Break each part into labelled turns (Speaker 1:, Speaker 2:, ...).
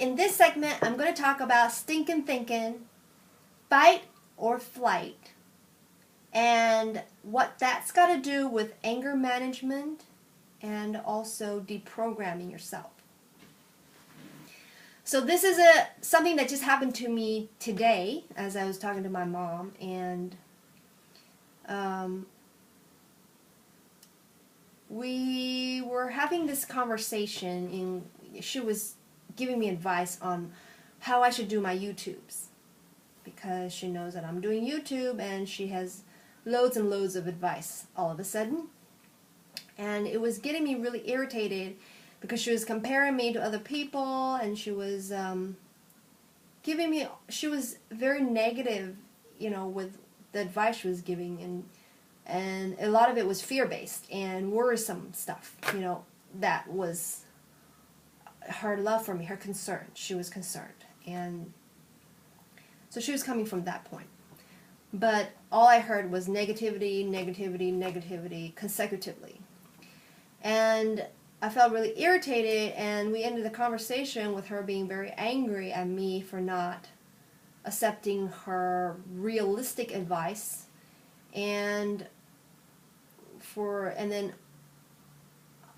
Speaker 1: in this segment, I'm going to talk about stinking thinking, fight or flight, and what that's got to do with anger management and also deprogramming yourself. So this is something that just happened to me today as I was talking to my mom, and we were having this conversation, and she was giving me advice on how I should do my YouTubes, because she knows that I'm doing YouTube, and she has loads and loads of advice all of a sudden. And it was getting me really irritated because she was comparing me to other people, and she was she was very negative, with the advice she was giving, and a lot of it was fear-based and worrisome stuff, that was her love for me, her concern. She was concerned, and so she was coming from that point. But all I heard was negativity, negativity, negativity consecutively. And I felt really irritated, and we ended the conversation with her being very angry at me for not accepting her realistic advice, and then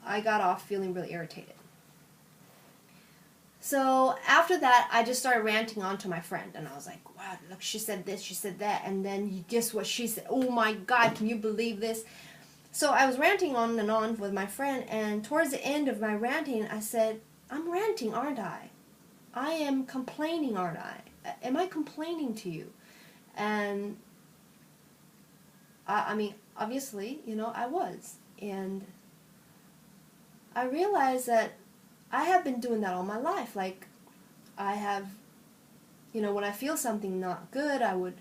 Speaker 1: I got off feeling really irritated. So after that, I just started ranting on to my friend, and I was like, wow, look, she said this, she said that, and then guess what she said? Oh my God, can you believe this? So I was ranting on and on with my friend, and towards the end of my ranting, I said, I'm ranting, aren't I? I am complaining, aren't I? Am I complaining to you? And I mean, obviously, I was. And I realized that I have been doing that all my life. Like, I have, when I feel something not good, I would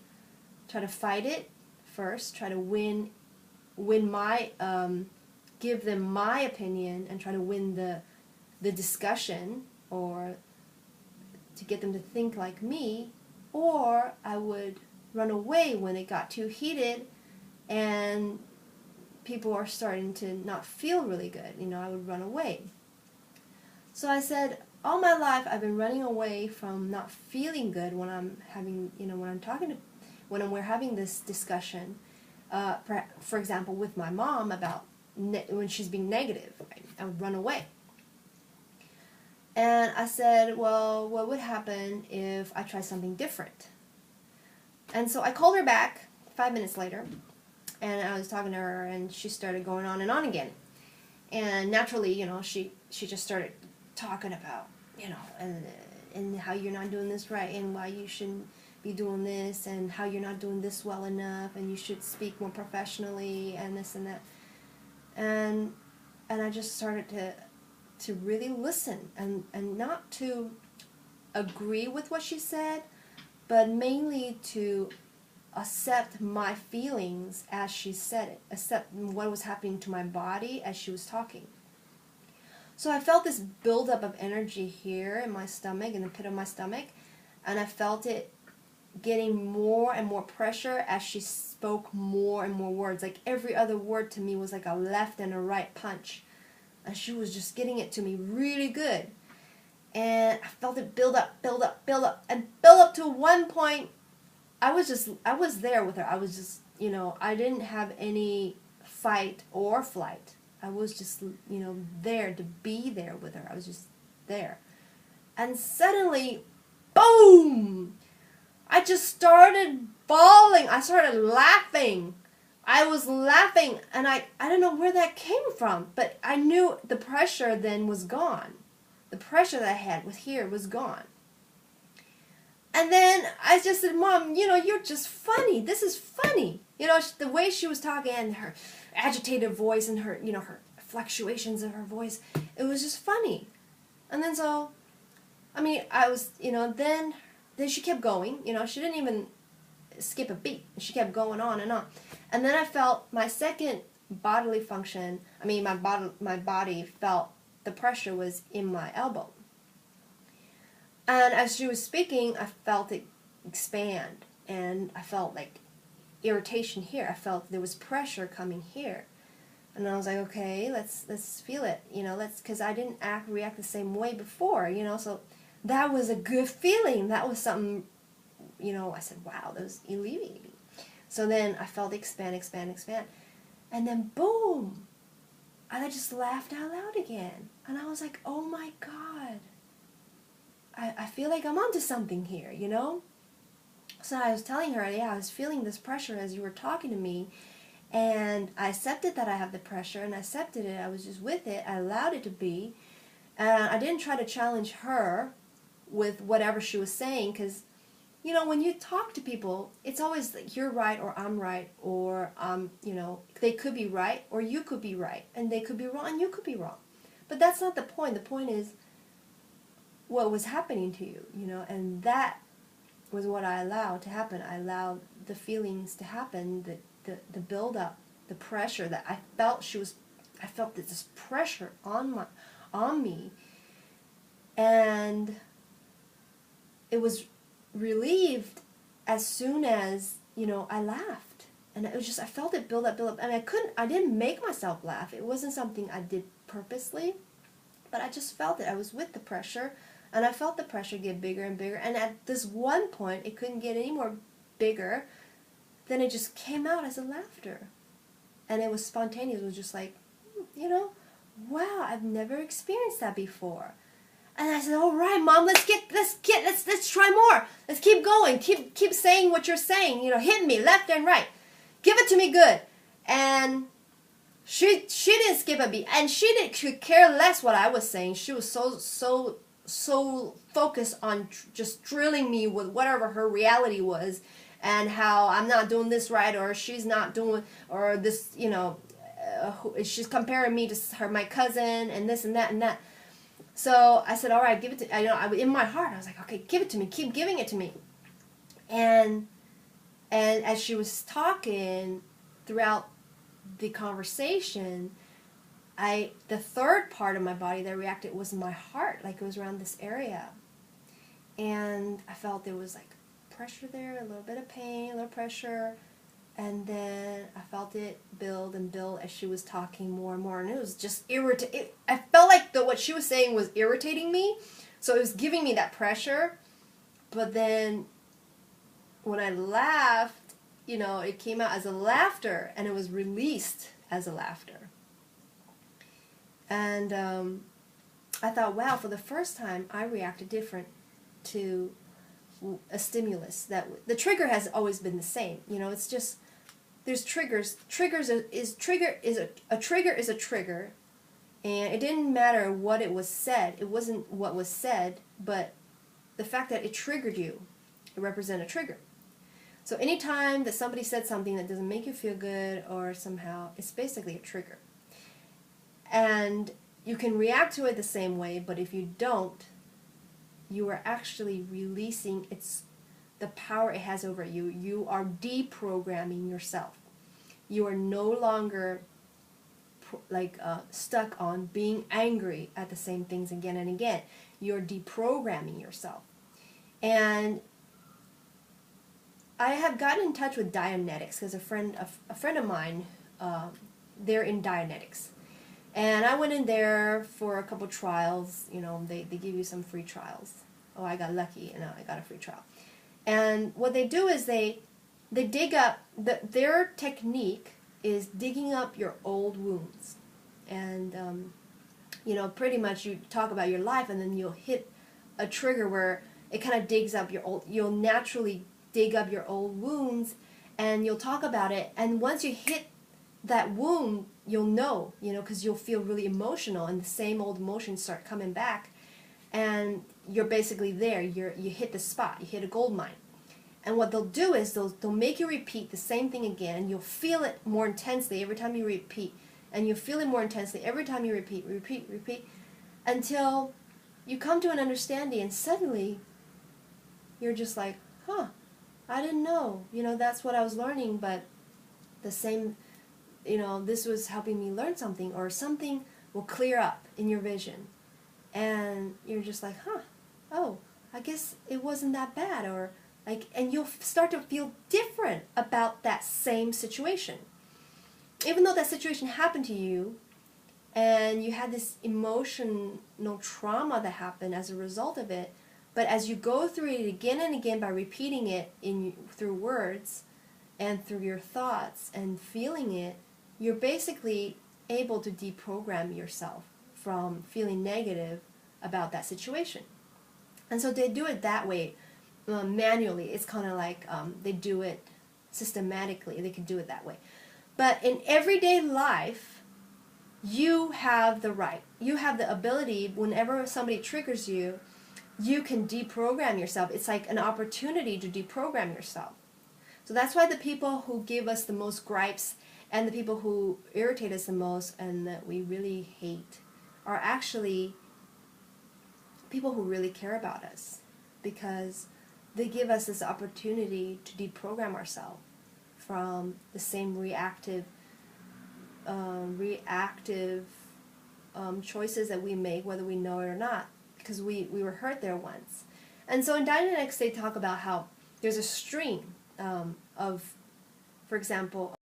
Speaker 1: try to fight it first, try to win my, give them my opinion, and try to win the discussion, or to get them to think like me, or I would run away when it got too heated and people are starting to not feel really good. I would run away. So I said, all my life I've been running away from not feeling good when I'm having, when we're having this discussion, for example, with my mom about when she's being negative, right? I would run away. And I said, well, what would happen if I try something different? And so I called her back 5 minutes later, and I was talking to her, and she started going on and on again. And naturally, she just started talking about, and how you're not doing this right, and why you shouldn't be doing this, and how you're not doing this well enough, and you should speak more professionally, and this and that. And I just started to really listen, and not to agree with what she said, but mainly to accept my feelings as she said it, accept what was happening to my body as she was talking. So I felt this buildup of energy here in my stomach, in the pit of my stomach, and I felt it getting more and more pressure as she spoke more and more words. Like every other word to me was like a left and a right punch. And she was just getting it to me really good. And I felt it build up, and build up to one point. I was there with her. I was just, I didn't have any fight or flight. I was just, there to be there with her. I was just there. And suddenly, boom! I just started bawling. I started laughing. I was laughing, and I don't know where that came from, but I knew the pressure then was gone. The pressure that I had with here was gone. And then I just said, Mom, you're just funny. This is funny. The way she was talking, and her agitated voice, and her, her fluctuations of her voice, it was just funny. And then so, I was, then she kept going. She didn't even skip a beat. She kept going on and on. And then I felt my second bodily function, my body felt the pressure was in my elbow. And as she was speaking, I felt it expand, and I felt like irritation here. I felt there was pressure coming here. And I was like, okay, let's feel it, because I didn't react the same way before, so that was a good feeling. That was something, I said, wow, that was alleviating. So then I felt expand, expand, expand. And then boom, I just laughed out loud again. And I was like, oh my God, I feel like I'm onto something here, So I was telling her, yeah, I was feeling this pressure as you were talking to me. And I accepted that I have the pressure, and I accepted it. I was just with it. I allowed it to be. And I didn't try to challenge her with whatever she was saying, because, when you talk to people, it's always like you're right or I'm right, or, they could be right or you could be right, and they could be wrong and you could be wrong. But that's not the point. The point is what was happening to you, and that was what I allowed to happen. I allowed the feelings to happen, the build-up, the pressure that I felt. I felt this pressure on me, and it was relieved as soon as I laughed, and it was just I felt it build up, and I didn't make myself laugh. It wasn't something I did purposely, but I just felt it. I was with the pressure, and I felt the pressure get bigger and bigger, and at this one point it couldn't get any more bigger. Then it just came out as a laughter, and it was spontaneous. It was just like, wow, I've never experienced that before. And I said, all right, Mom, let's try more. Let's keep going. Keep saying what you're saying. Hit me left and right. Give it to me good. And she didn't skip a beat, and she could care less what I was saying. She was so focused on just drilling me with whatever her reality was, and how I'm not doing this right, or she's not doing, or this, she's comparing me to my cousin, and this and that and that. So I said, all right, give it to, in my heart, I was like, okay, give it to me, keep giving it to me. And as she was talking throughout the conversation, the third part of my body that reacted was my heart, like it was around this area. And I felt there was like pressure there, a little bit of pain, a little pressure. And then I felt it build and build as she was talking more and more, and it was just irritating. I felt like what she was saying was irritating me, so it was giving me that pressure. But then when I laughed, it came out as a laughter, and it was released as a laughter. And I thought, wow, for the first time I reacted different to a stimulus. That the trigger has always been the same. It's just there's triggers. A trigger is a trigger, and it didn't matter what it was said. It wasn't what was said, but the fact that it triggered you, it represented a trigger. So anytime that somebody said something that doesn't make you feel good or somehow, it's basically a trigger. And you can react to it the same way, but if you don't, you are actually releasing the power it has over you. You are deprogramming yourself. You are no longer stuck on being angry at the same things again and again. You're deprogramming yourself. And I have gotten in touch with Dianetics because a friend of mine, they're in Dianetics. And I went in there for a couple trials. They give you some free trials. Oh, I got lucky, and I got a free trial. And what they do is they dig up, their technique is digging up your old wounds. And, pretty much you talk about your life, and then you'll hit a trigger where it kind of digs up you'll naturally dig up your old wounds, and you'll talk about it. And once you hit that wound, you'll know, because you'll feel really emotional, and the same old emotions start coming back, and you're basically there. You hit the spot. You hit a gold mine. And what they'll do is they'll make you repeat the same thing again, and you'll feel it more intensely every time you repeat, and you'll feel it more intensely every time you repeat, until you come to an understanding, and suddenly you're just like, huh, I didn't know. That's what I was learning, but the same, this was helping me learn something, or something will clear up in your vision. And you're just like, huh, oh, I guess it wasn't that bad, or and you'll start to feel different about that same situation. Even though that situation happened to you, and you had this emotional trauma that happened as a result of it, But as you go through it again and again by repeating it through words and through your thoughts and feeling it, you're basically able to deprogram yourself from feeling negative about that situation. And so they do it that way, manually. It's kind of like they do it systematically. They can do it that way. But in everyday life, you have the right. You have the ability, whenever somebody triggers you, you can deprogram yourself. It's like an opportunity to deprogram yourself. So that's why the people who give us the most gripes and the people who irritate us the most and that we really hate are actually people who really care about us, because they give us this opportunity to deprogram ourselves from the same reactive choices that we make, whether we know it or not, because we were hurt there once. And so in dynamics they talk about how there's a stream of, for example,